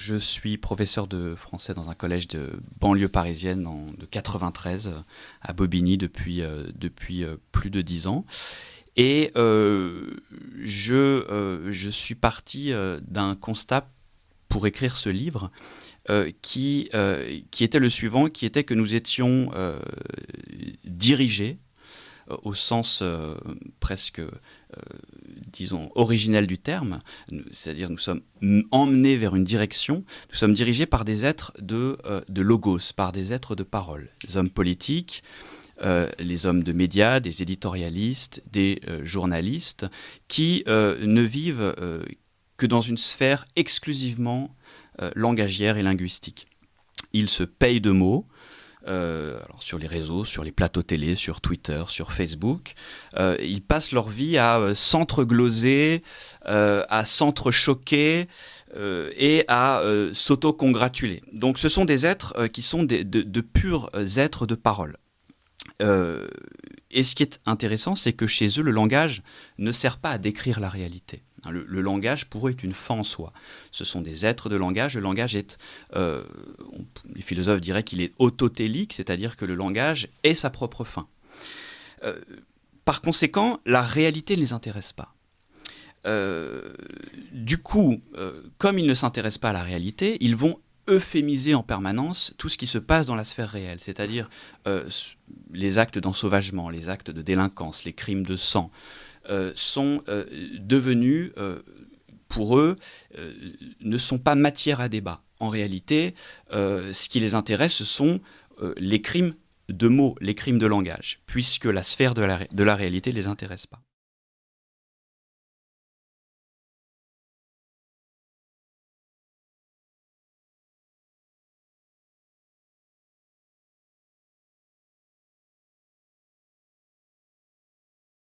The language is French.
je suis professeur de français dans un collège de banlieue parisienne de 93 à Bobigny depuis plus de 10 ans. Et je suis parti d'un constat pour écrire ce livre qui était le suivant, qui était que nous étions dirigés au sens presque, disons, originel du terme, c'est-à-dire nous sommes emmenés vers une direction, nous sommes dirigés par des êtres de logos, par des êtres de parole, des hommes politiques, les hommes de médias, des éditorialistes, des journalistes, qui ne vivent que dans une sphère exclusivement langagière et linguistique. Ils se payent de mots, alors sur les réseaux, sur les plateaux télé, sur Twitter, sur Facebook. Ils passent leur vie à s'entregloser, à s'entrechoquer et à s'auto-congratuler. Donc ce sont des êtres qui sont de purs êtres de parole. Et ce qui est intéressant, c'est que chez eux, le langage ne sert pas à décrire la réalité. Le langage, pour eux, est une fin en soi. Ce sont des êtres de langage. Le langage est, les philosophes diraient qu'il est autotélique, c'est-à-dire que le langage est sa propre fin. Par conséquent, la réalité ne les intéresse pas. Du coup, comme ils ne s'intéressent pas à la réalité, ils vont euphémiser en permanence tout ce qui se passe dans la sphère réelle, c'est-à-dire les actes d'ensauvagement, les actes de délinquance, les crimes de sang, sont devenus, pour eux, ne sont pas matière à débat. En réalité, ce qui les intéresse, ce sont les crimes de mots, les crimes de langage, puisque la sphère de la réalité ne les intéresse pas.